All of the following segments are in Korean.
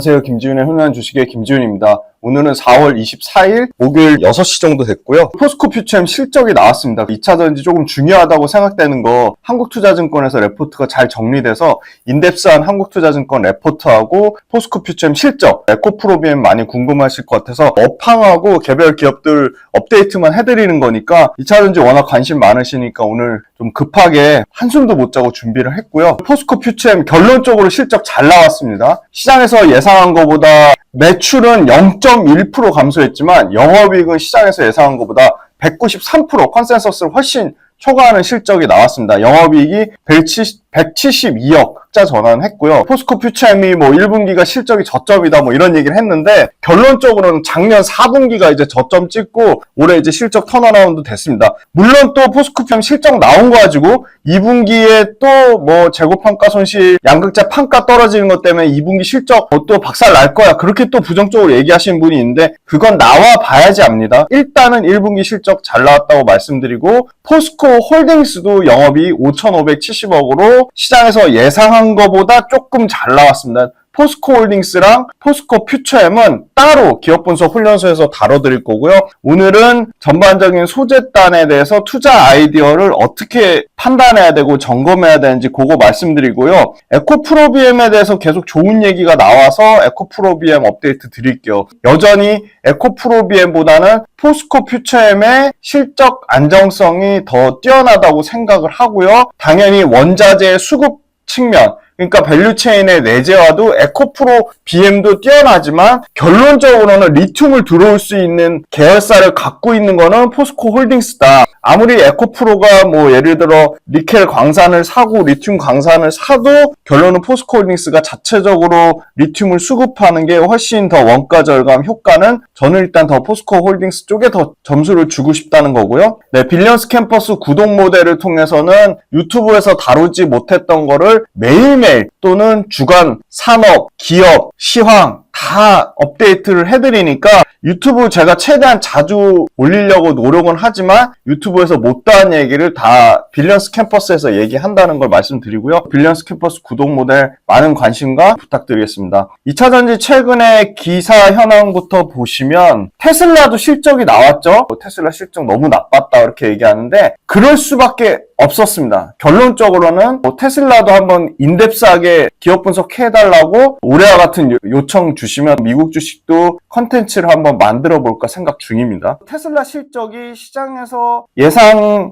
안녕하세요. 김지훈의 훈훈한 주식의 김지훈입니다. 오늘은 4월 24일 목요일 6시 정도 됐고요. 포스코 퓨처엠 실적이 나왔습니다. 2차전지 조금 중요하다고 생각되는 거 한국투자증권에서 레포트가 잘 정리돼서 인덱스한 한국투자증권 레포트하고 포스코 퓨처엠 실적, 에코프로비엠 많이 궁금하실 것 같아서 업황하고 개별 기업들 업데이트만 해드리는 거니까 2차전지 워낙 관심 많으시니까 오늘 좀 급하게 한숨도 못 자고 준비를 했고요. 포스코 퓨처엠 결론적으로 실적 잘 나왔습니다. 시장에서 예상한 것보다 매출은 0.1% 감소했지만 영업이익은 시장에서 예상한 것보다 193% 컨센서스를 훨씬 초과하는 실적이 나왔습니다. 영업이익이 172억 흑자 전환했고요. 포스코 퓨처엠이 1분기가 실적이 저점이다 이런 얘기를 했는데 결론적으로는 작년 4분기가 이제 저점 찍고 올해 이제 실적 턴어라운드 됐습니다. 물론 또 포스코 퓨처엠 실적 나온 거 가지고 2분기에 또 재고평가 손실, 양극재 판가 떨어지는 것 때문에 2분기 실적 또 박살 날 거야. 그렇게 또 부정적으로 얘기하시는 분이 있는데 그건 나와 봐야지 압니다. 일단은 1분기 실적 잘 나왔다고 말씀드리고 포스코 홀딩스도 영업이 5,570억으로 시장에서 예상한 것보다 조금 잘 나왔습니다. 포스코 홀딩스랑 포스코 퓨처엠은 따로 기업 분석 훈련소에서 다뤄드릴 거고요. 오늘은 전반적인 소재단에 대해서 투자 아이디어를 어떻게 판단해야 되고 점검해야 되는지 그거 말씀드리고요. 에코프로비엠에 대해서 계속 좋은 얘기가 나와서 에코프로비엠 업데이트 드릴게요. 여전히 에코프로비엠보다는 포스코 퓨처엠의 실적 안정성이 더 뛰어나다고 생각을 하고요. 당연히 원자재 수급 측면, 그러니까 밸류체인의 내재화도 에코프로 BM도 뛰어나지만 결론적으로는 리튬을 들어올 수 있는 계열사를 갖고 있는 거는 포스코 홀딩스다. 아무리 에코프로가 예를 들어 니켈 광산을 사고 리튬 광산을 사도 결론은 포스코 홀딩스가 자체적으로 리튬을 수급하는 게 훨씬 더 원가 절감 효과는 저는 일단 더 포스코 홀딩스 쪽에 더 점수를 주고 싶다는 거고요. 네, 빌리언스 캠퍼스 구독 모델을 통해서는 유튜브에서 다루지 못했던 거를 매일매일 또는 주간, 산업, 기업, 시황 다 업데이트를 해드리니까 유튜브 제가 최대한 자주 올리려고 노력은 하지만 유튜브에서 못다한 얘기를 다 빌리언스 캠퍼스에서 얘기한다는 걸 말씀드리고요. 빌리언스 캠퍼스 구독 모델 많은 관심과 부탁드리겠습니다. 2차전지 최근에 기사 현황부터 보시면 테슬라도 실적이 나왔죠. 테슬라 실적 너무 나빴다 이렇게 얘기하는데 그럴 수밖에 없었습니다. 결론적으로는 테슬라도 한번 인덱스하게 기업 분석해달라고 올해와 같은 요청 주시면 미국 주식도 컨텐츠를 한번 만들어 볼까 생각 중입니다. 테슬라 실적이 시장에서 예상보다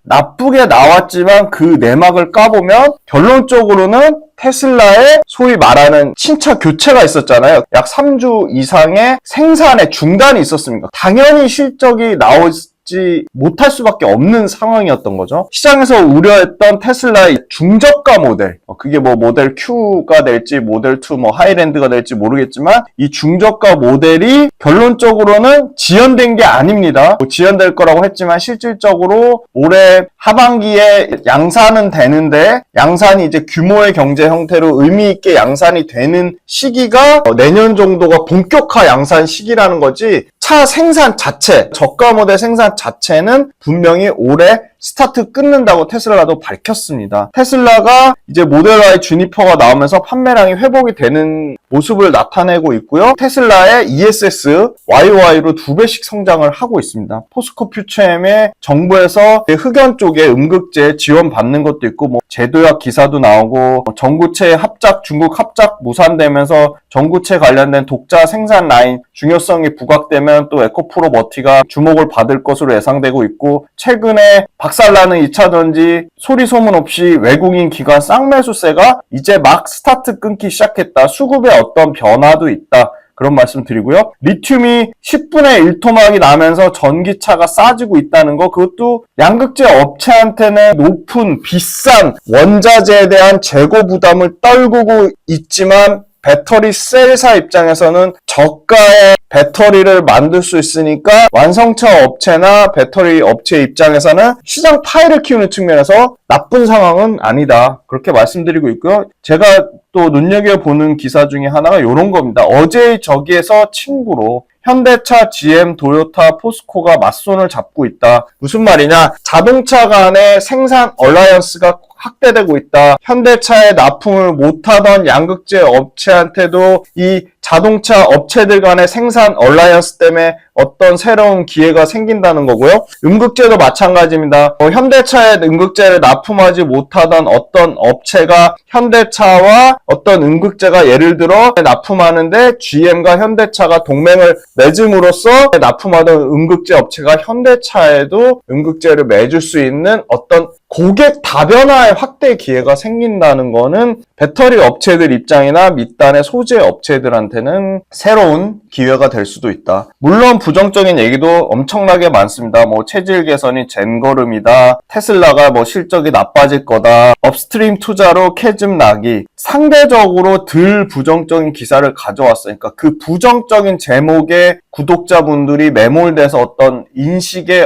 나쁘게 나왔지만 그 내막을 까보면 결론적으로는 테슬라의 소위 말하는 친차 교체가 있었잖아요. 약 3주 이상의 생산의 중단이 있었습니다. 당연히 실적이 나오지 못할 수밖에 없는 상황이었던 거죠. 시장에서 우려했던 테슬라의 중저가 모델, 그게 모델 Q가 될지 모델 2 하이랜드가 될지 모르겠지만 이 중저가 모델이 결론적으로는 지연된 게 아닙니다. 지연될 거라고 했지만 실질적으로 올해 하반기에 양산은 되는데 양산이 이제 규모의 경제 형태로 의미 있게 양산이 되는 시기가 내년 정도가 본격화 양산 시기라는 거지 차 생산 자체, 저가 모델 생산 자체는 분명히 올해 스타트 끊는다고 테슬라도 밝혔습니다. 테슬라가 이제 모델 Y 주니퍼가 나오면서 판매량이 회복이 되는 모습을 나타내고 있고요. 테슬라의 ESS, YOY로 2배씩 성장을 하고 있습니다. 포스코 퓨처엠의 정부에서 흑연 쪽에 음극재 지원받는 것도 있고 제도약 기사도 나오고 전구체 합작, 중국 합작 무산되면서 전구체 관련된 독자 생산 라인 중요성이 부각되면 또 에코프로 머티가 주목을 받을 것으로 예상되고 있고 최근에 박살나는 2차전지 소리 소문 없이 외국인 기관 쌍매수세가 이제 막 스타트 끊기 시작했다. 수급에 어떤 변화도 있다. 그런 말씀 드리고요. 리튬이 10분의 1 토막이 나면서 전기차가 싸지고 있다는 거 그것도 양극재 업체한테는 높은 비싼 원자재에 대한 재고 부담을 떨구고 있지만 배터리 셀사 입장에서는 저가의 배터리를 만들 수 있으니까 완성차 업체나 배터리 업체 입장에서는 시장 파이를 키우는 측면에서 나쁜 상황은 아니다. 그렇게 말씀드리고 있고요. 제가 또 눈여겨보는 기사 중에 하나가 이런 겁니다. 어제의 저기에서 친구로 현대차, GM, 도요타, 포스코가 맞손을 잡고 있다. 무슨 말이냐? 자동차 간의 생산 얼라이언스가 확대되고 있다. 현대차에 납품을 못하던 양극재 업체한테도 이 자동차 업체들 간의 생산 얼라이언스 때문에 어떤 새로운 기회가 생긴다는 거고요. 음극재도 마찬가지입니다. 현대차에 음극재를 납품하지 못하던 어떤 업체가 현대차와 어떤 음극재가 예를 들어 납품하는데 GM과 현대차가 동맹을 맺음으로써 납품하던 음극재 업체가 현대차에도 음극재를 매줄 수 있는 어떤 고객 다변화의 확대 기회가 생긴다는 거는 배터리 업체들 입장이나 밑단의 소재 업체들한테는 새로운 기회가 될 수도 있다. 물론 부정적인 얘기도 엄청나게 많습니다. 체질 개선이 젠걸음이다. 테슬라가 실적이 나빠질 거다. 업스트림 투자로 캐즘 나기. 상대적으로 덜 부정적인 기사를 가져왔어요. 그러니까 그 부정적인 제목에 구독자분들이 매몰돼서 어떤 인식의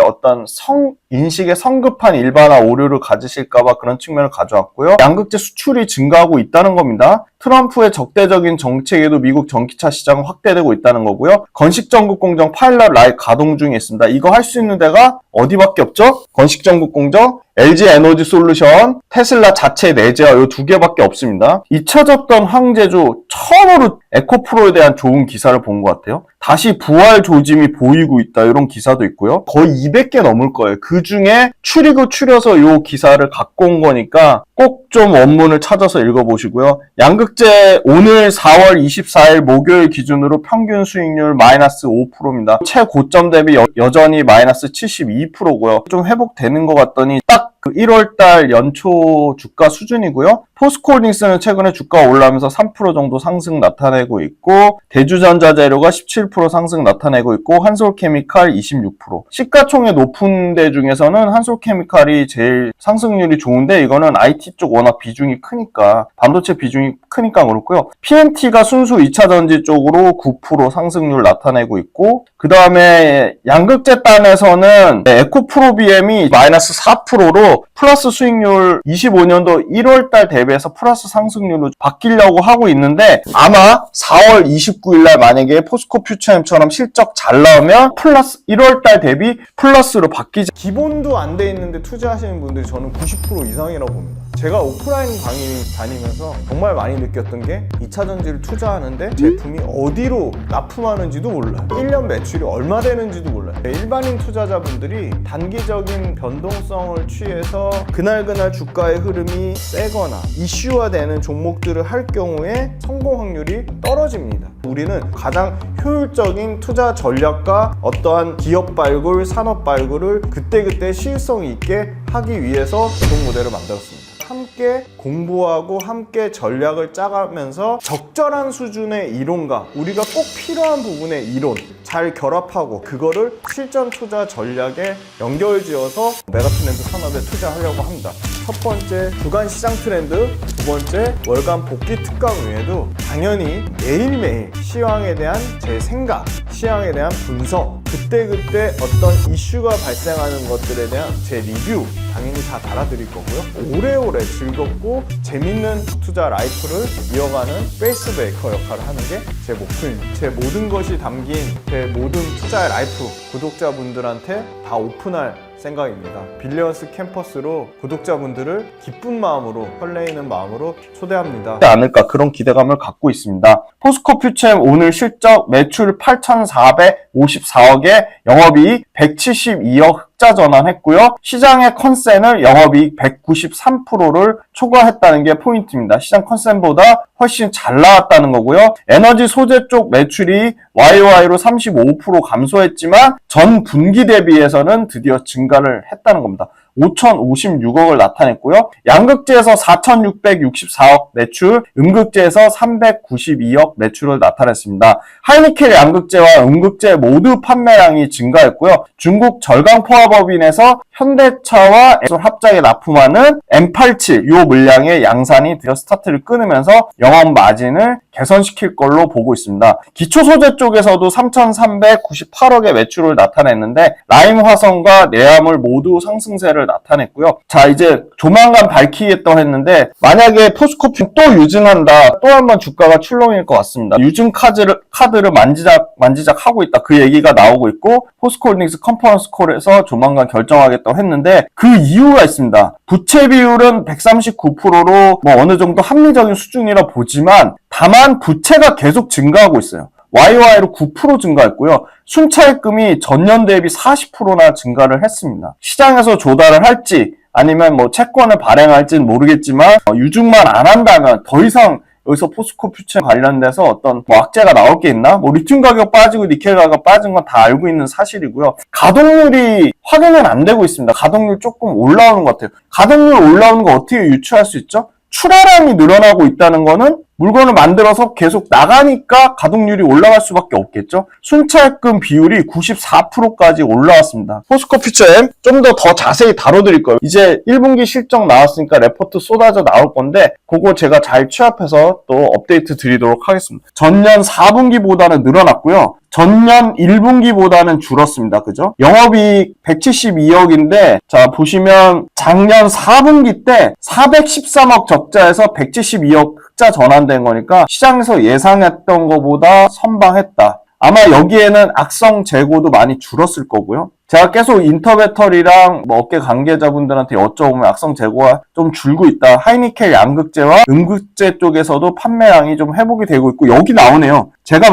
성급한 일반화 오류를 가지실까봐 그런 측면을 가져왔고요. 양극재 수출이 증가하고 있다는 겁니다. 트럼프의 적대적인 정책에도 미국 전기차 시장은 확대되고 있다는 거고요. 건식 전국 공정 파일럿 라인 가동 중에 있습니다. 이거 할 수 있는 데가 어디밖에 없죠? 건식 전국 공정, LG 에너지 솔루션, 테슬라 자체 내재화 이 두 개밖에 없습니다. 잊혀졌던 황제주 처음으로 에코프로에 대한 좋은 기사를 본 것 같아요. 다시 부활 조짐이 보이고 있다 이런 기사도 있고요. 거의 200개 넘을 거예요. 그 중에 추려서 이 기사를 갖고 온 거니까 꼭 좀 원문을 찾아서 읽어보시고요. 양극재 오늘 4월 24일 목요일 기준으로 평균 수익률 마이너스 5%입니다. 최고점 대비 여전히 마이너스 72%고요. 좀 회복되는 것 같더니 딱 그 1월달 연초 주가 수준이고요. 포스코홀딩스는 최근에 주가가 올라오면서 3% 정도 상승 나타내고 있고 대주전자재료가 17% 상승 나타내고 있고 한솔케미칼 26%. 시가총액 높은 데 중에서는 한솔케미칼이 제일 상승률이 좋은데 이거는 IT 쪽 워낙 비중이 크니까 반도체 비중이 크니까 그렇고요. PNT가 순수 2차전지 쪽으로 9% 상승률 나타내고 있고 그 다음에 양극재 단에서는 에코프로비엠이 마이너스 4%로 플러스 수익률 25년도 1월달 대비해서 플러스 상승률로 바뀌려고 하고 있는데 아마 4월 29일날 만약에 포스코 퓨처엠처럼 실적 잘 나오면 플러스 1월달 대비 플러스로 바뀌지. 기본도 안 돼 있는데 투자하시는 분들이 저는 90% 이상이라고 봅니다. 제가 오프라인 강의 다니면서 정말 많이 느꼈던 게 2차전지를 투자하는데 제품이 어디로 납품하는지도 몰라요. 1년 매출이 얼마 되는지도 몰라요. 일반인 투자자분들이 단기적인 변동성을 취해서 그날 주가의 흐름이 세거나 이슈화되는 종목들을 할 경우에 성공 확률이 떨어집니다. 우리는 가장 효율적인 투자 전략과 어떠한 기업 발굴, 산업 발굴을 그때그때 시일성 있게 하기 위해서 이동 모델을 만들었습니다. 함께 공부하고 함께 전략을 짜가면서 적절한 수준의 이론과 우리가 꼭 필요한 부분의 이론 잘 결합하고 그거를 실전 투자 전략에 연결지어서 메가트렌드 산업에 투자하려고 합니다. 첫 번째 주간 시장 트렌드, 두 번째 월간 복귀 특강 외에도 당연히 매일매일 시황에 대한 제 생각, 시황에 대한 분석, 그때그때 어떤 이슈가 발생하는 것들에 대한 제 리뷰 당연히 다 달아드릴 거고요. 오래오래 즐겁고 재밌는 투자 라이프를 이어가는 페이스 메이커 역할을 하는 게 제 목표입니다. 제 모든 것이 담긴 제 모든 투자 라이프 구독자분들한테 다 오픈할 생각입니다. 빌리언스 캠퍼스로 구독자분들을 기쁜 마음으로 설레이는 마음으로 초대합니다. 않을까 그런 기대감을 갖고 있습니다. 포스코 퓨처엠 오늘 실적 매출 8,454억에 영업이익 172억 흑자 전환했고요. 시장의 컨센을 영업이익 193%를 초과했다는 게 포인트입니다. 시장 컨센보다 훨씬 잘 나왔다는 거고요. 에너지 소재 쪽 매출이 YOY로 35% 감소했지만 전 분기 대비해서는 드디어 증가를 했다는 겁니다. 5,056억을 나타냈고요. 양극재에서 4,664억 매출, 음극재에서 392억 매출을 나타냈습니다. 하이니켈 양극재와 음극재 모두 판매량이 증가했고요. 중국 절강포화법인에서 현대차와 합작에 납품하는 M87 이 물량의 양산이 드디어 스타트를 끊으면서 영업 마진을 개선시킬 걸로 보고 있습니다. 기초소재 쪽에서도 3,398억의 매출을 나타냈는데 라임 화성과 내화물 모두 상승세를 상태를 나타냈고요. 자, 이제 조만간 밝히겠다고 했는데 만약에 포스코피 또 유증한다, 또 한 번 주가가 출렁일 것 같습니다. 유증 카드를 만지작 하고 있다, 그 얘기가 나오고 있고, 포스코홀딩스 컨퍼런스 콜에서 조만간 결정하겠다고 했는데 그 이유가 있습니다. 부채 비율은 139%로 뭐 어느 정도 합리적인 수준이라 보지만 다만 부채가 계속 증가하고 있어요. YOY로 9% 증가했고요. 순차입금이 전년 대비 40%나 증가를 했습니다. 시장에서 조달을 할지 아니면 뭐 채권을 발행할지는 모르겠지만 유증만 안 한다면 더 이상 여기서 포스코 퓨처 관련돼서 어떤 뭐 악재가 나올 게 있나? 뭐 리튬 가격 빠지고 니켈 가격 빠진 건 다 알고 있는 사실이고요. 가동률이 확인은 안 되고 있습니다. 가동률 조금 올라오는 것 같아요. 가동률 올라오는 거 어떻게 유추할 수 있죠? 출하량이 늘어나고 있다는 거는 물건을 만들어서 계속 나가니까 가동률이 올라갈 수밖에 없겠죠. 순차입금 비율이 94%까지 올라왔습니다. 포스코 퓨처엠 좀 더 자세히 다뤄드릴 거예요. 이제 1분기 실적 나왔으니까 레포트 쏟아져 나올 건데 그거 제가 잘 취합해서 또 업데이트 드리도록 하겠습니다. 전년 4분기보다는 늘어났고요. 전년 1분기보다는 줄었습니다. 그죠? 영업이익 172억인데 자 보시면 작년 4분기 때 413억 적자에서 172억 흑자 전환된 거니까 시장에서 예상했던 것보다 선방했다. 아마 여기에는 악성 재고도 많이 줄었을 거고요. 제가 계속 인터배터리랑 뭐 업계 관계자분들한테 여쭤보면 악성 재고가 좀 줄고 있다. 하이니켈 양극재와 음극재 쪽에서도 판매량이 좀 회복이 되고 있고 여기 나오네요. 제가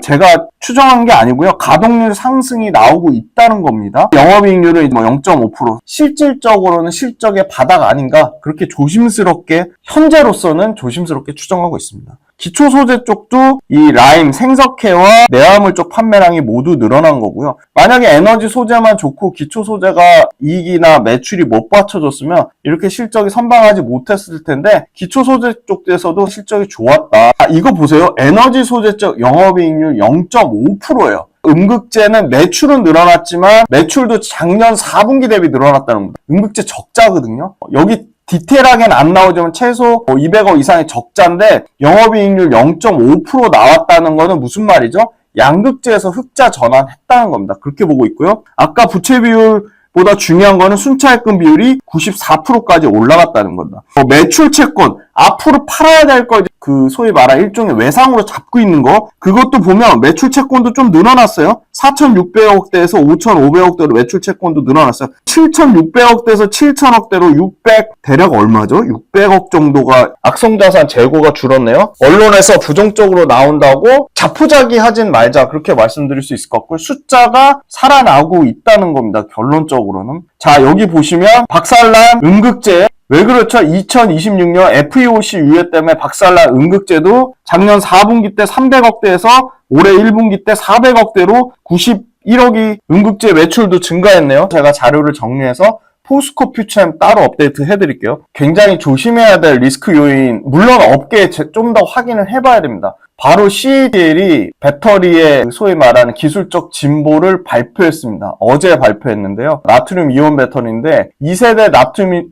추정한 게 아니고요. 가동률 상승이 나오고 있다는 겁니다. 영업이익률은 뭐 0.5%. 실질적으로는 실적의 바닥 아닌가? 그렇게 조심스럽게 현재로서는 조심스럽게 추정하고 있습니다. 기초소재 쪽도 이 라임, 생석회와 내화물 쪽 판매량이 모두 늘어난 거고요. 만약에 에너지 소재만 좋고 기초소재가 이익이나 매출이 못 받쳐줬으면 이렇게 실적이 선방하지 못했을 텐데 기초소재 쪽에서도 실적이 좋았다. 이거 보세요. 에너지 소재 쪽 영업이익률 0.5%예요. 음극재는 매출은 늘어났지만 매출도 작년 4분기 대비 늘어났다는 겁니다. 음극재 적자거든요. 여기 디테일하게는 안 나오지만 최소 200억 이상의 적자인데 영업이익률 0.5% 나왔다는 거는 무슨 말이죠? 양극재에서 흑자 전환했다는 겁니다. 그렇게 보고 있고요. 아까 부채 비율보다 중요한 거는 순차입금 비율이 94%까지 올라갔다는 겁니다. 매출 채권 앞으로 팔아야 될 거 그 소위 말한 일종의 외상으로 잡고 있는 거 그것도 보면 매출 채권도 좀 늘어났어요. 4,600억대에서 5,500억대로 매출 채권도 늘어났어요. 7,600억대에서 7,000억대로 600 대략 얼마죠? 600억 정도가 악성자산 재고가 줄었네요. 언론에서 부정적으로 나온다고 자포자기하진 말자 그렇게 말씀드릴 수 있을 것 같고요. 숫자가 살아나고 있다는 겁니다. 결론적으로는. 자 여기 보시면 박살난 음극재 왜 그렇죠? 2026년 FEOC 유예 때문에 박살난 음극재도 작년 4분기 때 300억대에서 올해 1분기 때 400억대로 91억이 음극재 매출도 증가했네요. 제가 자료를 정리해서 포스코 퓨처엠 따로 업데이트 해드릴게요. 굉장히 조심해야 될 리스크 요인, 물론 업계에 좀 더 확인을 해봐야 됩니다. 바로 CATL이 배터리의 소위 말하는 기술적 진보를 발표했습니다. 어제 발표했는데요. 나트륨 이온 배터리인데 2세대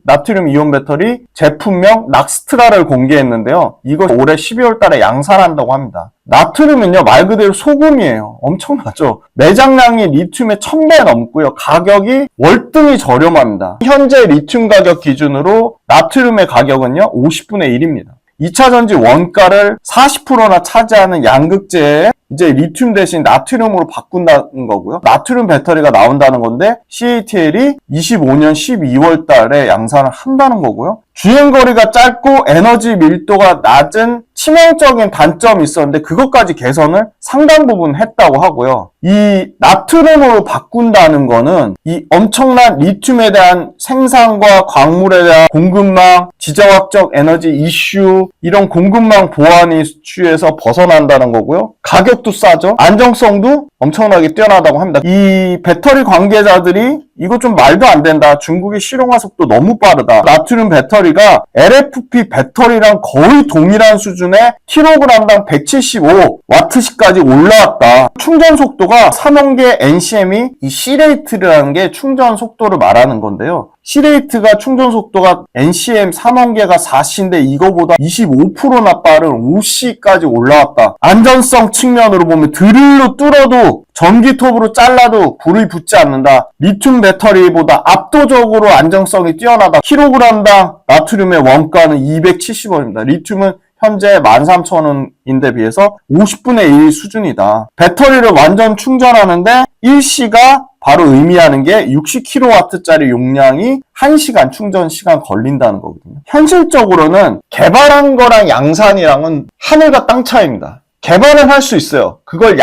나트륨 이온 배터리 제품명 락스트라를 공개했는데요. 이거 올해 12월 달에 양산한다고 합니다. 나트륨은요 말 그대로 소금이에요. 엄청나죠. 매장량이 리튬의 1000배 넘고요. 가격이 월등히 저렴합니다. 현재 리튬 가격 기준으로 나트륨의 가격은요 50분의 1입니다. 2차전지 원가를 40%나 차지하는 양극재에 이제 리튬 대신 나트륨으로 바꾼다는 거고요. 나트륨 배터리가 나온다는 건데 CATL이 25년 12월 달에 양산을 한다는 거고요. 주행거리가 짧고 에너지 밀도가 낮은 치명적인 단점이 있었는데 그것까지 개선을 상당 부분 했다고 하고요. 이 나트륨으로 바꾼다는 거는 이 엄청난 리튬에 대한 생산과 광물에 대한 공급망, 지정학적 에너지 이슈 이런 공급망 보안 이슈에서 벗어난다는 거고요. 가격도 싸죠. 안정성도 엄청나게 뛰어나다고 합니다. 이 배터리 관계자들이 이거 좀 말도 안 된다. 중국의 실용화 속도 너무 빠르다. 나트륨 배터리가 LFP 배터리랑 거의 동일한 수준의 킬로그램당 175W까지 올라왔다. 충전 속도가 삼원계 NCM이 이 C레이트라는 게 충전 속도를 말하는 건데요. C레이트가 충전 속도가 NCM 3원계가 4C인데 이거보다 25%나 빠른 5C까지 올라왔다. 안전성 측면으로 보면 드릴로 뚫어도 전기톱으로 잘라도 불이 붙지 않는다. 리튬 배터리보다 압도적으로 안정성이 뛰어나다. 킬로그램당 나트륨의 원가는 270원입니다. 리튬은 현재 13,000원인데 비해서 50분의 1 수준이다. 배터리를 완전 충전하는데 1시가 바로 의미하는 게 60kW짜리 용량이 1시간 충전 시간 걸린다는 거거든요. 현실적으로는 개발한 거랑 양산이랑은 하늘과 땅 차이입니다. 개발은 할 수 있어요. 그걸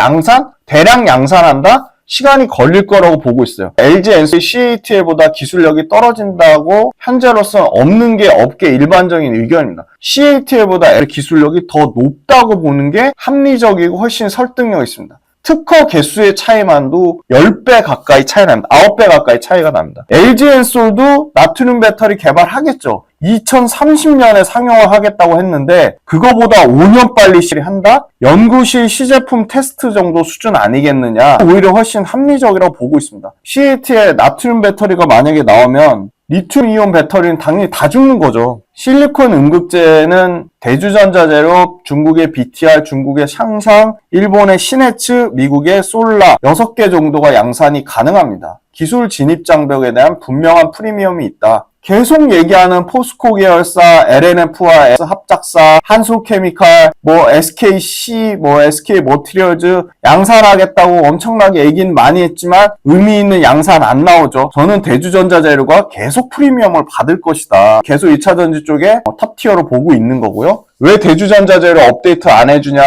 대량 양산한다? 시간이 걸릴 거라고 보고 있어요. LG, NC, CATL보다 기술력이 떨어진다고 현재로서는 없는 게 업계 일반적인 의견입니다. CATL보다 기술력이 더 높다고 보는 게 합리적이고 훨씬 설득력 있습니다. 특허 개수의 차이만도 10배 가까이 차이 납니다. 9배 가까이 차이가 납니다. LG엔솔도 나트륨 배터리 개발하겠죠. 2030년에 상용을 하겠다고 했는데 그거보다 5년 빨리 한다? 연구실 시제품 테스트 정도 수준 아니겠느냐. 오히려 훨씬 합리적이라고 보고 있습니다. CAT의 나트륨 배터리가 만약에 나오면 리튬이온 배터리는 당연히 다 죽는 거죠. 실리콘 음극재는 대주전자재로 중국의 BTR, 중국의 샹상, 일본의 시네츠, 미국의 솔라 6개 정도가 양산이 가능합니다. 기술 진입 장벽에 대한 분명한 프리미엄이 있다. 계속 얘기하는 포스코 계열사, LNF와 합작사, 한솔케미칼, SKC, SK머티리얼즈 양산하겠다고 엄청나게 얘기는 많이 했지만 의미 있는 양산 안 나오죠. 저는 대주전자재료가 계속 프리미엄을 받을 것이다. 계속 2차전지 쪽에 탑티어로 보고 있는 거고요. 왜 대주전자재료 업데이트 안 해주냐,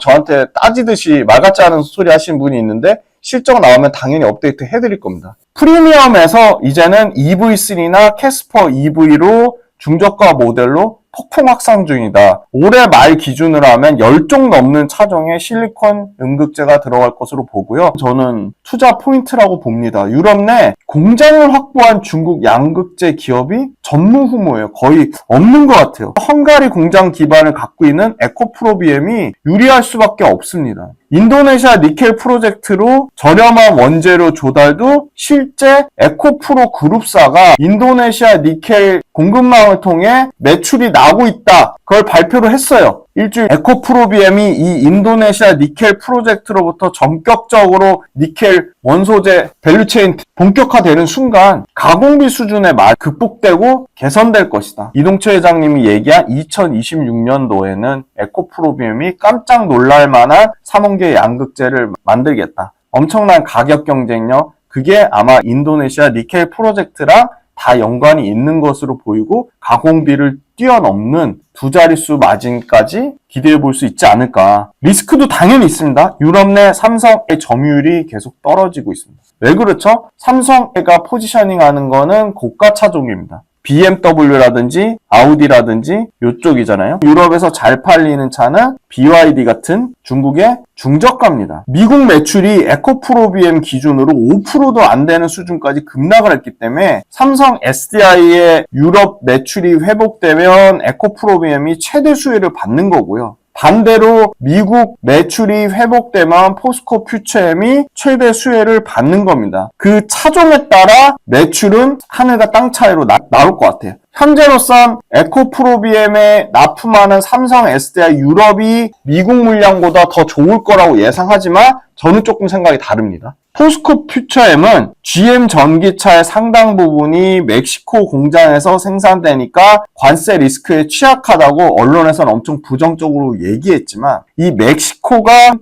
저한테 따지듯이 말 같지 않은 소리 하시는 분이 있는데 실적 나오면 당연히 업데이트 해드릴 겁니다. 프리미엄에서 이제는 EV3나 캐스퍼 EV로 중저가 모델로 폭풍 확산 중이다. 올해 말 기준으로 하면 10종 넘는 차종에 실리콘 음극재가 들어갈 것으로 보고요. 저는 투자 포인트라고 봅니다. 유럽 내 공장을 확보한 중국 양극재 기업이 전무후무해요. 거의 없는 것 같아요. 헝가리 공장 기반을 갖고 있는 에코프로비엠이 유리할 수밖에 없습니다. 인도네시아 니켈 프로젝트로 저렴한 원재료 조달도 실제 에코프로 그룹사가 인도네시아 니켈 공급망을 통해 매출이 나고 있다. 그걸 발표를 했어요. 일주일 에코프로비엠이 이 인도네시아 니켈 프로젝트로부터 전격적으로 니켈 원소재 밸류체인 본격화되는 순간 가공비 수준의 극복되고 개선될 것이다. 이동철 회장님이 얘기한 2026년도에는 에코프로비엠이 깜짝 놀랄 만한 3원계 양극재를 만들겠다. 엄청난 가격 경쟁력, 그게 아마 인도네시아 니켈 프로젝트랑 다 연관이 있는 것으로 보이고 가공비를 뛰어넘는 두 자릿수 마진까지 기대해 볼 수 있지 않을까. 리스크도 당연히 있습니다. 유럽 내 삼성의 점유율이 계속 떨어지고 있습니다. 왜 그렇죠? 삼성가 포지셔닝 하는 거는 고가 차종입니다. BMW라든지 아우디라든지 이쪽이잖아요. 유럽에서 잘 팔리는 차는 BYD 같은 중국의 중저가입니다. 미국 매출이 에코프로비엠 기준으로 5%도 안 되는 수준까지 급락을 했기 때문에 삼성 SDI의 유럽 매출이 회복되면 에코프로비엠이 최대 수혜를 받는 거고요. 반대로 미국 매출이 회복되면 포스코 퓨처엠이 최대 수혜를 받는 겁니다. 그 차종에 따라 매출은 하늘과 땅 차이로 나올 것 같아요. 현재로선 에코프로비엠에 납품하는 삼성 SDI 유럽이 미국 물량보다 더 좋을 거라고 예상하지만 저는 조금 생각이 다릅니다. 포스코 퓨처엠은 GM 전기차의 상당 부분이 멕시코 공장에서 생산되니까 관세 리스크에 취약하다고 언론에서는 엄청 부정적으로 얘기했지만 이 멕시코가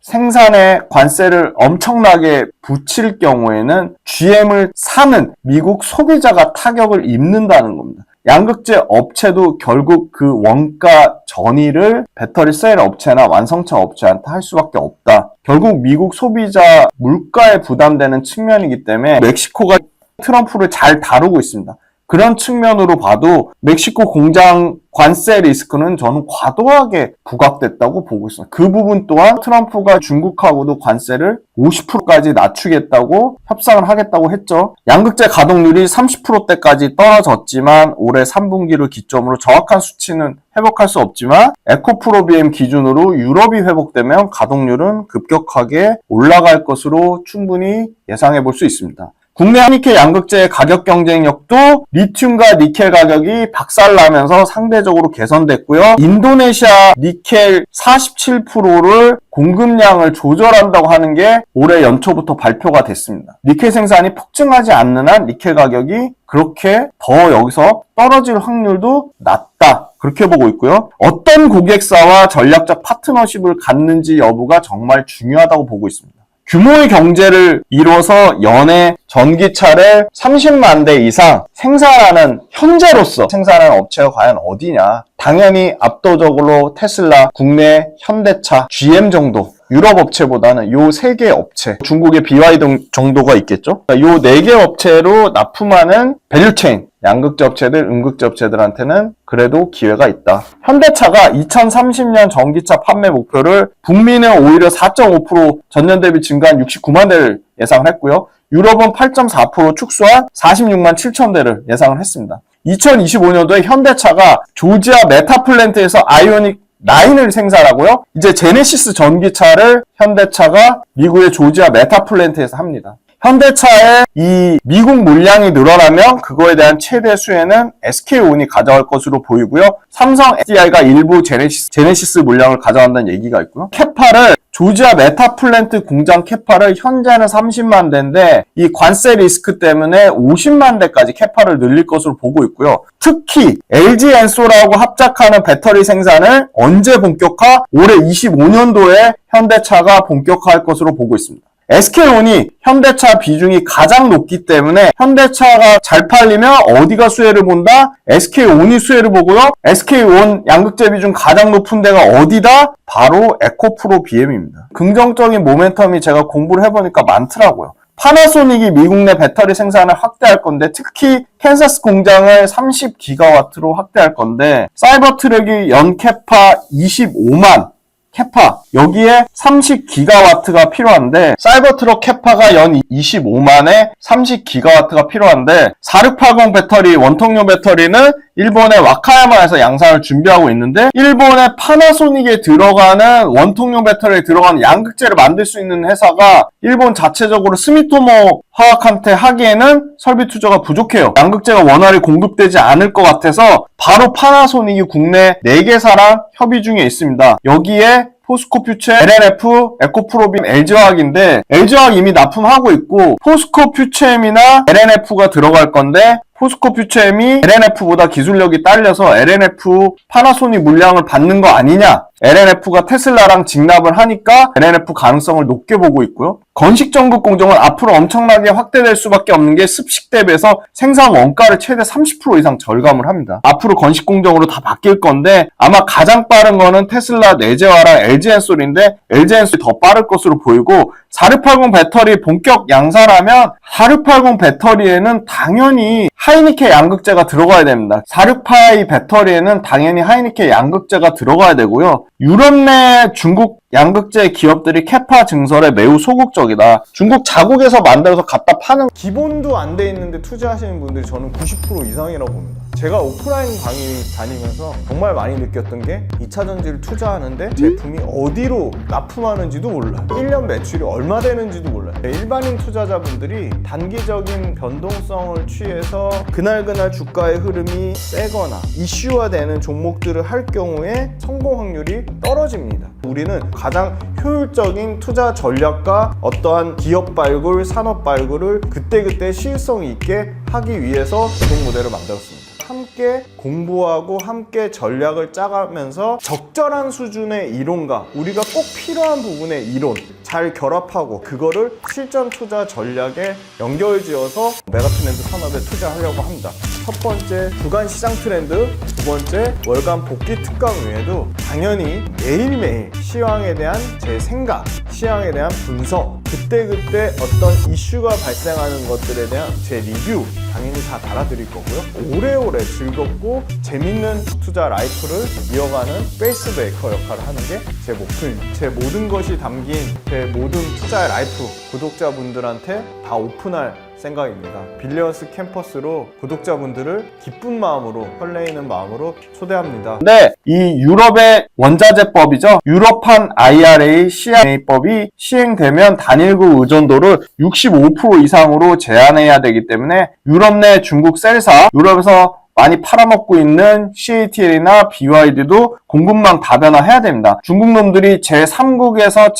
생산에 관세를 엄청나게 붙일 경우에는 GM을 사는 미국 소비자가 타격을 입는다는 겁니다. 양극재 업체도 결국 그 원가 전이를 배터리 셀 업체나 완성차 업체한테 할 수밖에 없다. 결국 미국 소비자 물가에 부담되는 측면이기 때문에 멕시코가 트럼프를 잘 다루고 있습니다. 그런 측면으로 봐도 멕시코 공장 관세 리스크는 저는 과도하게 부각됐다고 보고 있습니다. 그 부분 또한 트럼프가 중국하고도 관세를 50%까지 낮추겠다고 협상을 하겠다고 했죠. 양극재 가동률이 30%대까지 떨어졌지만 올해 3분기를 기점으로 정확한 수치는 회복할 수 없지만 에코프로비엠 기준으로 유럽이 회복되면 가동률은 급격하게 올라갈 것으로 충분히 예상해 볼 수 있습니다. 국내 한니켈 양극재의 가격 경쟁력도 리튬과 니켈 가격이 박살나면서 상대적으로 개선됐고요. 인도네시아 니켈 47%를 공급량을 조절한다고 하는 게 올해 연초부터 발표가 됐습니다. 니켈 생산이 폭증하지 않는 한 니켈 가격이 그렇게 더 여기서 떨어질 확률도 낮다. 그렇게 보고 있고요. 어떤 고객사와 전략적 파트너십을 갖는지 여부가 정말 중요하다고 보고 있습니다. 규모의 경제를 이뤄서 연에 전기차를 30만 대 이상 생산하는 현재로서 생산하는 업체가 과연 어디냐? 당연히 압도적으로 테슬라, 국내 현대차, GM 정도, 유럽 업체보다는 요 3개 업체, 중국의 BYD 정도가 있겠죠? 요 4개 업체로 납품하는 밸류체인, 양극재 업체들, 음극재 업체들한테는 그래도 기회가 있다. 현대차가 2030년 전기차 판매 목표를 북미는 오히려 4.5% 전년 대비 증가한 69만 대를 예상을 했고요. 유럽은 8.4% 축소한 46만 7천 대를 예상을 했습니다. 2025년도에 현대차가 조지아 메타 플랜트에서 아이오닉 9을 생산하고요. 이제 제네시스 전기차를 현대차가 미국의 조지아 메타 플랜트에서 합니다. 현대차의 이 미국 물량이 늘어나면 그거에 대한 최대 수혜는 SK온이 가져갈 것으로 보이고요. 삼성 SDI가 일부 제네시스 물량을 가져간다는 얘기가 있고요. 캐파를 조지아 메타 플랜트 공장 캐파를 현재는 30만 대인데 이 관세 리스크 때문에 50만 대까지 캐파를 늘릴 것으로 보고 있고요. 특히 LG 엔솔하고 합작하는 배터리 생산을 언제 본격화? 올해 25년도에 현대차가 본격화할 것으로 보고 있습니다. SK온이 현대차 비중이 가장 높기 때문에 현대차가 잘 팔리면 어디가 수혜를 본다? SK온이 수혜를 보고요. SK온 양극재 비중 가장 높은 데가 어디다? 바로 에코프로 BM입니다. 긍정적인 모멘텀이 제가 공부를 해보니까 많더라고요. 파나소닉이 미국 내 배터리 생산을 확대할 건데 특히 캔사스 공장을 30기가와트로 확대할 건데 사이버트랙이 연 캐파 25만 캐파 여기에 30기가와트가 필요한데 사이버트럭 캐파가 연 25만에 30기가와트가 필요한데 4680 배터리 원통용 배터리는 일본의 와카야마에서 양산을 준비하고 있는데 일본의 파나소닉에 들어가는 원통용 배터리에 들어가는 양극재를 만들 수 있는 회사가 일본 자체적으로 스미토모 화학한테 하기에는 설비 투자가 부족해요. 양극재가 원활히 공급되지 않을 것 같아서 바로 파나소닉이 국내 4개사랑 협의 중에 있습니다. 여기에 포스코 퓨체, LNF, 에코프로빔, LG화학인데 LG화학 이미 납품하고 있고 포스코 퓨체엠이나 LNF가 들어갈 건데 포스코 퓨체엠이 LNF보다 기술력이 딸려서 LNF 파나소닉 물량을 받는 거 아니냐? LNF가 테슬라랑 직납을 하니까 LNF 가능성을 높게 보고 있고요. 건식 전극 공정은 앞으로 엄청나게 확대될 수밖에 없는 게 습식 대비해서 생산 원가를 최대 30% 이상 절감을 합니다. 앞으로 건식 공정으로 다 바뀔 건데 아마 가장 빠른 거는 테슬라 내재화랑 LG 엔솔인데 LG 엔솔이 더 빠를 것으로 보이고 4680 배터리 본격 양산하면 4680 배터리에는 당연히 하이니켈 양극재가 들어가야 됩니다. 4680 배터리에는 당연히 하이니켈 양극재가 들어가야 되고요. 유럽 내 중국 양극재 기업들이 캐파 증설에 매우 소극적이다. 중국 자국에서 만들어서 갖다 파는 기본도 안 돼 있는데 투자하시는 분들이 저는 90% 이상이라고 봅니다. 제가 오프라인 강의 다니면서 정말 많이 느꼈던 게 2차전지를 투자하는데 제품이 어디로 납품하는지도 몰라요. 1년 매출이 얼마 되는지도 몰라요. 일반인 투자자분들이 단기적인 변동성을 취해서 그날그날 주가의 흐름이 세거나 이슈화되는 종목들을 할 경우에 성공 확률이 떨어집니다. 우리는 가장 효율적인 투자 전략과 어떠한 기업 발굴, 산업 발굴을 그때그때 시일성 있게 하기 위해서 운동 모델을 만들었습니다. 함께 공부하고 함께 전략을 짜가면서 적절한 수준의 이론과 우리가 꼭 필요한 부분의 이론 잘 결합하고 그거를 실전 투자 전략에 연결지어서 메가트렌드 산업에 투자하려고 합니다. 첫 번째 주간 시장 트렌드, 두 번째 월간 복귀 특강 외에도 당연히 매일매일 시황에 대한 제 생각, 시황에 대한 분석, 그때그때 어떤 이슈가 발생하는 것들에 대한 제 리뷰 당연히 다 달아드릴 거고요. 오래오래 즐겁고 안전하고 재밌는 투자 라이프를 이어가는 페이스 메이커 역할을 하는 게 제 목표입니다. 제 모든 것이 담긴 제 모든 투자의 라이프 구독자분들한테 다 오픈할 생각입니다. 빌리언스 캠퍼스로 구독자분들을 기쁜 마음으로 설레이는 마음으로 초대합니다. 네, 이 유럽의 원자재법이죠. 유럽판 IRA CRA법이 시행되면 단일국 의존도를 65% 이상으로 제한해야 되기 때문에 유럽 내 중국 셀사, 유럽에서 많이 팔아먹고 있는 CATL이나 BYD도 공급망 다변화해야 됩니다. 중국 놈들이 제3국에서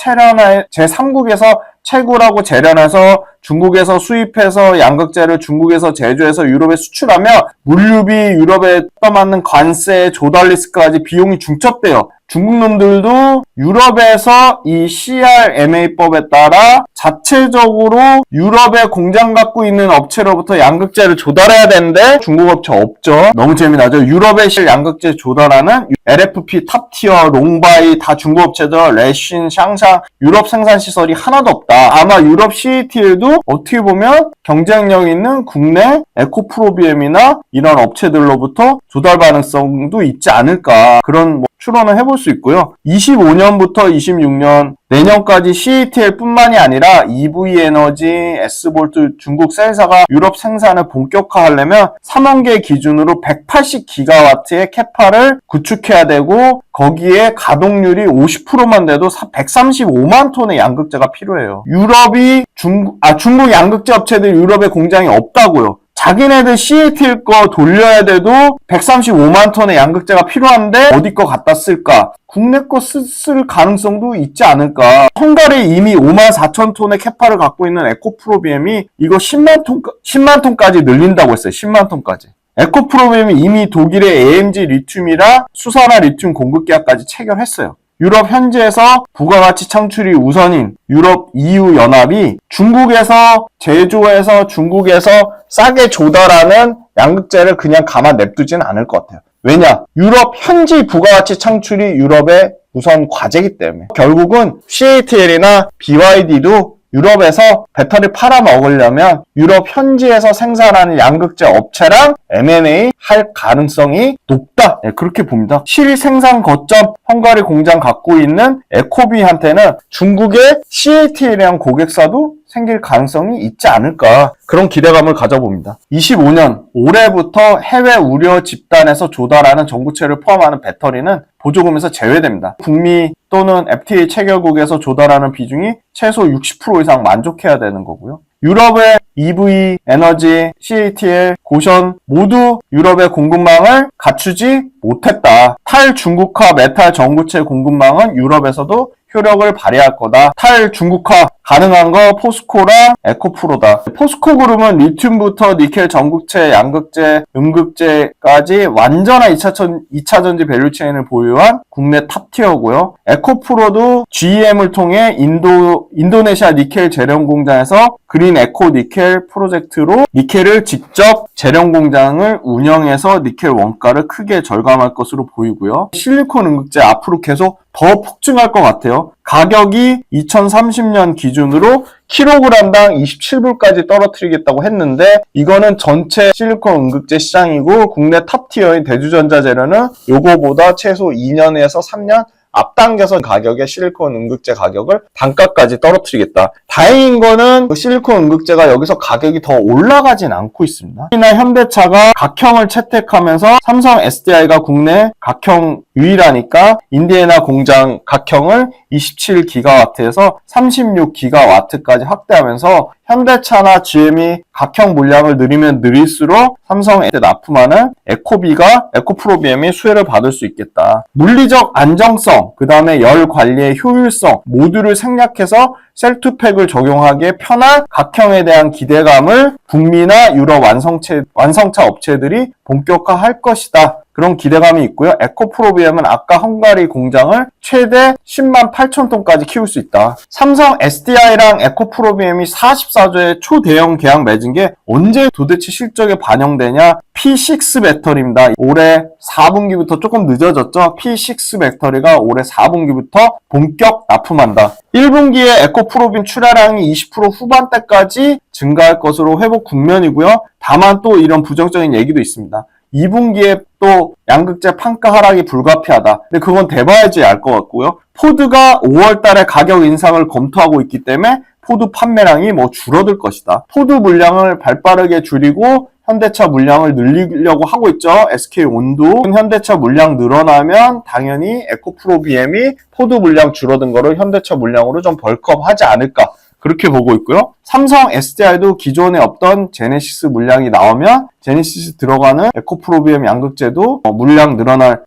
채굴하고 재련해서 중국에서 수입해서 양극재를 중국에서 제조해서 유럽에 수출하면 물류비, 유럽에 떠맞는 관세, 조달 리스크까지 비용이 중첩돼요. 중국 놈들도 유럽에서 이 CRMA법에 따라 자체적으로 유럽에 공장 갖고 있는 업체로부터 양극재를 조달해야 되는데 중국 업체 없죠. 너무 재미나죠. 유럽에 양극재 조달하는 LFP, 탑티어, 롱바이 다 중국 업체들, 레신, 샹샹 유럽 생산 시설이 하나도 없다. 아마 유럽 CATL도 어떻게 보면 경쟁력 있는 국내 에코프로비엠이나 이런 업체들로부터 조달 가능성도 있지 않을까. 그런 추론을 해볼 수 있고요. 25년부터 26년 내년까지 CATL 뿐만이 아니라 EV 에너지, S볼트 중국 셀사가 유럽 생산을 본격화하려면 3원계 기준으로 180기가와트의 캐파를 구축해야 되고 거기에 가동률이 50%만 돼도 135만 톤의 양극재가 필요해요. 중국 양극재 업체들 유럽에 공장이 없다고요. 자기네들 CATL 거 돌려야 돼도 135만 톤의 양극재가 필요한데 어디 거 갖다 쓸까? 국내 거 쓸 가능성도 있지 않을까? 헝가리 이미 5만 4천 톤의 캐파를 갖고 있는 에코프로비엠이 이거 10만 톤까지 늘린다고 했어요. 10만 톤까지. 에코프로비엠이 이미 독일의 AMG 리튬이라 수산화 리튬 공급 계약까지 체결했어요. 유럽 현지에서 부가가치 창출이 우선인 유럽 EU 연합이 중국에서 제조해서 중국에서 싸게 조달하는 양극재를 그냥 가만 냅두지는 않을 것 같아요. 왜냐? 유럽 현지 부가가치 창출이 유럽의 우선 과제이기 때문에 결국은 CATL이나 BYD도 유럽에서 배터리 팔아먹으려면 유럽 현지에서 생산하는 양극재 업체랑 M&A 할 가능성이 높다. 네, 그렇게 봅니다. 실생산 거점 헝가리 공장 갖고 있는 에코비한테는 중국의 CATL이랑 고객사도 생길 가능성이 있지 않을까. 그런 기대감을 가져봅니다. 25년 올해부터 해외 우려 집단에서 조달하는 전구체를 포함하는 배터리는 보조금에서 제외됩니다. 북미 또는 FTA 체결국에서 조달하는 비중이 최소 60% 이상 만족해야 되는 거고요. 유럽의 EV, 에너지, CATL, 고션 모두 유럽의 공급망을 갖추지 못했다. 탈중국화 메탈 전구체 공급망은 유럽에서도 효력을 발휘할 거다. 탈중국화 가능한 거 포스코랑 에코프로다. 포스코 그룹은 리튬부터 니켈 전구체, 양극재, 음극재까지 완전한 2차전지 밸류체인을 보유한 국내 탑티어고요. 에코프로도 GEM을 통해 인도네시아 니켈 재련 공장에서 그린 에코 니켈 프로젝트로 니켈을 직접 재련 공장을 운영해서 니켈 원가를 크게 절감할 것으로 보이고요. 실리콘 음극재 앞으로 계속 더 폭증할 것 같아요. 가격이 2030년 기준으로 킬로그램당 27불까지 떨어뜨리겠다고 했는데 이거는 전체 실리콘 음극재 시장이고 국내 탑티어인 대주전자재료는 요거보다 최소 2년에서 3년 앞당겨서 가격의 실리콘 음극재 가격을 단가까지 떨어뜨리겠다. 다행인 거는 실리콘 음극재가 여기서 가격이 더 올라가진 않고 있습니다. 현대차가 각형을 채택하면서 삼성 SDI가 국내 각형 유일하니까 인디애나 공장 각형을 27기가와트에서 36기가와트까지 확대하면서 현대차나 GM이 각형 물량을 늘리면 늘릴수록 삼성에 납품하는 에코프로비엠이 수혜를 받을 수 있겠다. 물리적 안정성, 그 다음에 열 관리의 효율성 모두를 생략해서 셀투팩을 적용하기에 편한 각형에 대한 기대감을 북미나 유럽 완성차 업체들이 본격화할 것이다. 그런 기대감이 있고요. 에코프로비엠은 아까 헝가리 공장을 최대 10만 8천 톤까지 키울 수 있다. 삼성 SDI랑 에코프로비엠이 44조의 초대형 계약 맺은 게 언제 도대체 실적에 반영되냐? P6 배터리입니다. 올해 4분기부터 조금 늦어졌죠. P6 배터리가 올해 4분기부터 본격 납품한다. 1분기에 에코프로비엠 출하량이 20% 후반대까지 증가할 것으로 회복 국면이고요. 다만 또 이런 부정적인 얘기도 있습니다. 2분기에 또 양극재 판가 하락이 불가피하다. 근데 그건 돼봐야지 알 것 같고요. 포드가 5월 달에 가격 인상을 검토하고 있기 때문에 포드 판매량이 줄어들 것이다. 포드 물량을 발빠르게 줄이고 현대차 물량을 늘리려고 하고 있죠. SK온도. 현대차 물량 늘어나면 당연히 에코프로 BM이 포드 물량 줄어든 거를 현대차 물량으로 좀 벌크업 하지 않을까. 그렇게 보고 있고요. 삼성 SDI도 기존에 없던 제네시스 물량이 나오면 제네시스 들어가는 에코프로 BM 양극재도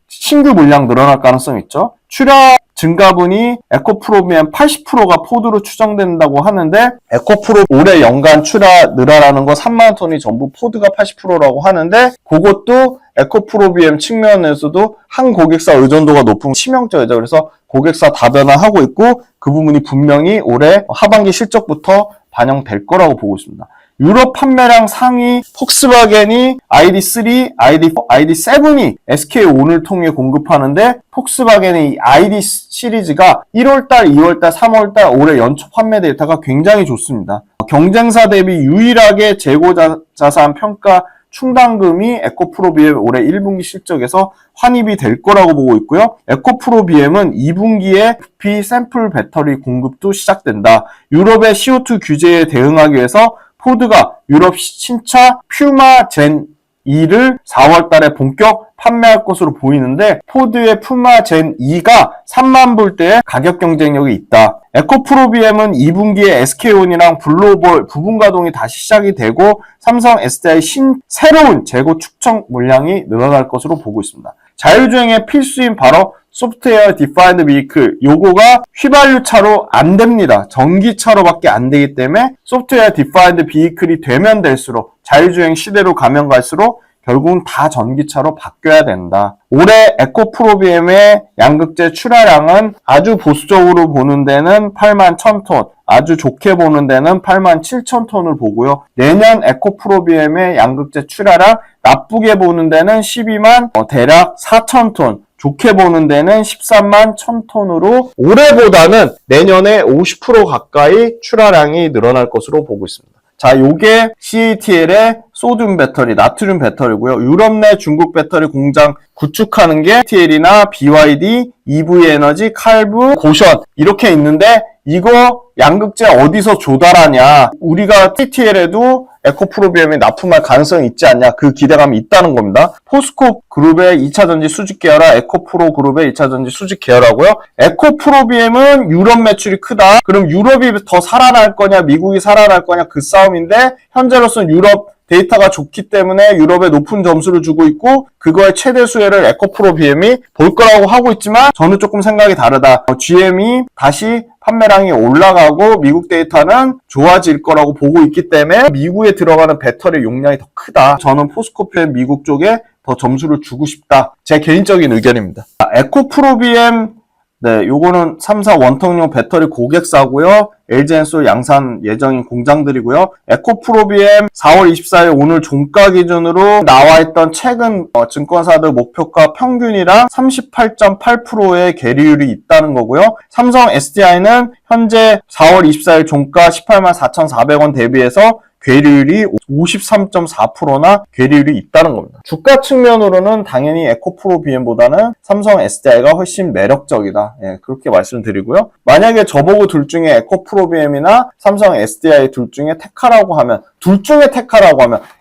신규 물량 늘어날 가능성이 있죠. 출하 증가분이 에코프로 BM 80%가 포드로 추정된다고 하는데 에코프로 올해 연간 출하 늘어나는 거 3만 톤이 전부 포드가 80%라고 하는데 그것도 에코프로 BM 측면에서도 한 고객사 의존도가 높은 치명적이죠. 그래서 고객사 다변화하고 있고 그 부분이 분명히 올해 하반기 실적부터 반영될 거라고 보고 있습니다. 유럽 판매량 상위 폭스바겐이 ID3, ID4, ID7이 SK온을 통해 공급하는데 폭스바겐의 이 ID 시리즈가 1월달, 2월달, 3월달 올해 연초 판매 데이터가 굉장히 좋습니다. 경쟁사 대비 유일하게 재고자산 평가 충당금이 에코프로 BM 올해 1분기 실적에서 환입이 될 거라고 보고 있고요. 에코프로 BM은 2분기에 부피 샘플 배터리 공급도 시작된다. 유럽의 CO2 규제에 대응하기 위해서 포드가 유럽 신차 퓨마 젠 2를 4월 달에 본격 판매할 것으로 보이는데 포드의 퓨마 젠 2가 3만 불대의 가격 경쟁력이 있다. 에코프로 BM은 2분기에 SK온이랑 블로벌 부분 가동이 다시 시작이 되고 삼성 SDI 새로운 재고 축적 물량이 늘어날 것으로 보고 있습니다. 자율주행의 필수인 바로 소프트웨어 디파인드 비클 요거가 휘발유 차로 안 됩니다. 전기차로밖에 안 되기 때문에 소프트웨어 디파인드 비클이 되면 될수록 자율주행 시대로 가면 갈수록 결국은 다 전기차로 바뀌어야 된다. 올해 에코프로 BM의 양극재 출하량은 아주 보수적으로 보는 데는 8만 1000톤, 아주 좋게 보는 데는 8만 7000톤을 보고요. 내년 에코프로 BM의 양극재 출하량 나쁘게 보는 데는 12만 대략 4000톤, 좋게 보는 데는 13만 1000톤으로 올해보다는 내년에 50% 가까이 출하량이 늘어날 것으로 보고 있습니다. 자, 요게 CATL의 소듐 배터리, 나트륨 배터리고요. 유럽 내 중국 배터리 공장 구축하는 게 CATL이나 BYD, EV에너지, 칼브, 고션 이렇게 있는데 이거 양극재 어디서 조달하냐. 우리가 CATL에도 에코프로 BM에 납품할 가능성이 있지 않냐. 그 기대감이 있다는 겁니다. 포스코 그룹의 2차전지 수직 계열화, 에코프로 그룹의 2차전지 수직 계열화고요. 에코프로 BM은 유럽 매출이 크다. 그럼 유럽이 더 살아날 거냐, 미국이 살아날 거냐 그 싸움인데 현재로서는 유럽 데이터가 좋기 때문에 유럽에 높은 점수를 주고 있고 그거의 최대 수혜를 에코프로 BM이 볼 거라고 하고 있지만 저는 조금 생각이 다르다. GM이 다시 판매량이 올라가고 미국 데이터는 좋아질 거라고 보고 있기 때문에 미국에 들어가는 배터리 용량이 더 크다. 저는 포스코펜 미국 쪽에 더 점수를 주고 싶다. 제 개인적인 의견입니다. 에코프로 BM 요거는 3사 원통용 배터리 고객사고요. LG엔솔 양산 예정인 공장들이고요. 에코프로 BM 4월 24일 오늘 종가 기준으로 나와있던 최근 증권사들 목표가 평균이랑 38.8%의 괴리율이 있다는 거고요. 삼성 SDI는 현재 4월 24일 종가 18만 4,400원 대비해서 괴리율이 53.4%나 괴리율이 있다는 겁니다. 주가 측면으로는 당연히 에코프로 BM보다는 삼성 SDI가 훨씬 매력적이다. 그렇게 말씀드리고요. 만약에 저보고 둘 중에 에코프로 BM이나 삼성 SDI 둘 중에 택하라고 하면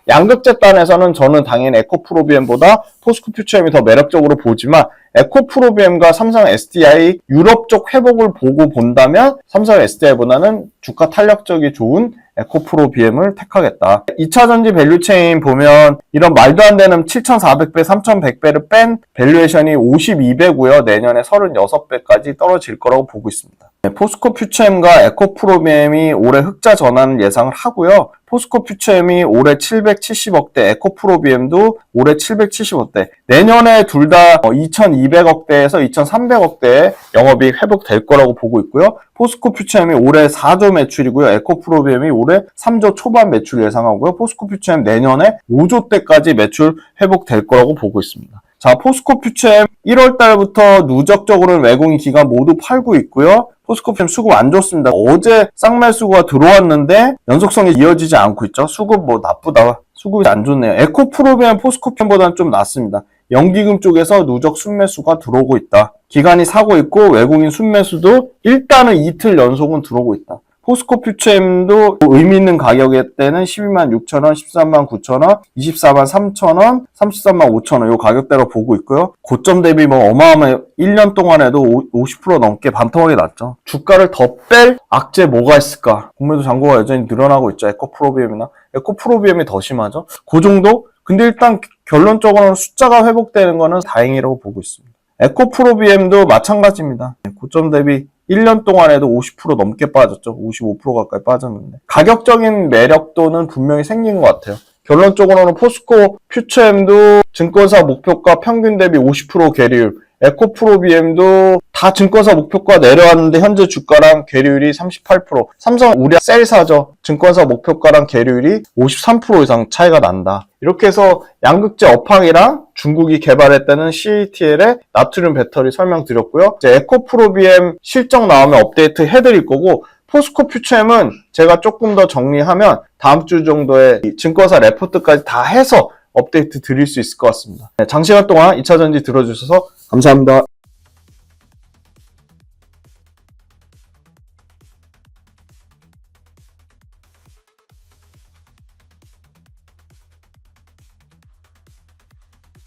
양극재 단에서는 저는 당연히 에코프로 BM보다 포스코 퓨처엠이 더 매력적으로 보지만 에코프로 BM과 삼성 SDI 유럽 쪽 회복을 보고 본다면 삼성 SDI보다는 주가 탄력적이 좋은 에코프로 BM을 택하겠다. 2차전지 밸류체인 보면 이런 말도 안 되는 7,400배, 3,100배를 뺀 밸류에이션이 52배고요. 내년에 36배까지 떨어질 거라고 보고 있습니다. 포스코 퓨처엠과 에코프로 BM이 올해 흑자 전환을 예상을 하고요. 포스코 퓨처엠이 올해 770억대, 에코프로 BM도 올해 770억대. 내년에 둘 다 2,200억대에서 2,300억대의 영업이익 회복될 거라고 보고 있고요. 포스코 퓨처엠이 올해 4조 매출이고요. 에코프로 BM이 올해 3조 초반 매출 예상하고요. 포스코 퓨처엠 내년에 5조대까지 매출 회복될 거라고 보고 있습니다. 자, 포스코 퓨처엠 1월 달부터 누적적으로는 외국인 기관 모두 팔고 있고요. 포스코 퓨처엠 수급 안 좋습니다. 어제 쌍매 수급가 들어왔는데 연속성이 이어지지 않고 있죠. 수급 나쁘다. 수급이 안 좋네요. 에코프로비엠 포스코피엠보다는 좀 낫습니다. 연기금 쪽에서 누적 순매수가 들어오고 있다. 기관이 사고 있고 외국인 순매수도 일단은 이틀 연속은 들어오고 있다. 포스코 퓨처엠도 의미 있는 가격에 때는 12만 6천원, 13만 9천원, 24만 3천원, 33만 5천원 요 가격대로 보고 있고요. 고점 대비 뭐 어마어마해 1년 동안에도 50% 넘게 반토막이 났죠. 주가를 더 뺄 악재 뭐가 있을까? 공매도 잔고가 여전히 늘어나고 있죠. 에코프로비엠이나. 에코프로비엠이 더 심하죠. 그 정도? 근데 일단 결론적으로는 숫자가 회복되는 거는 다행이라고 보고 있습니다. 에코프로비엠도 마찬가지입니다. 고점 대비 1년 동안에도 50% 넘게 빠졌죠. 55% 가까이 빠졌는데. 가격적인 매력도는 분명히 생긴 것 같아요. 결론적으로는 포스코 퓨처엠도 증권사 목표가 평균 대비 50% 계리율, 에코프로비엠도 다 증권사 목표가 내려왔는데 현재 주가랑 계리율이 38%, 삼성 우리 셀사죠. 증권사 목표가랑 계리율이 53% 이상 차이가 난다. 이렇게 해서 양극재 업황이랑 중국이 개발했다는 CATL의 나트륨 배터리 설명드렸고요. 이제 에코프로비엠 실적 나오면 업데이트 해드릴 거고, 포스코 퓨처엠은 제가 조금 더 정리하면 다음 주 정도에 증권사 레포트까지 다 해서 업데이트 드릴 수 있을 것 같습니다. 네, 장시간 동안 2차전지 들어주셔서 감사합니다.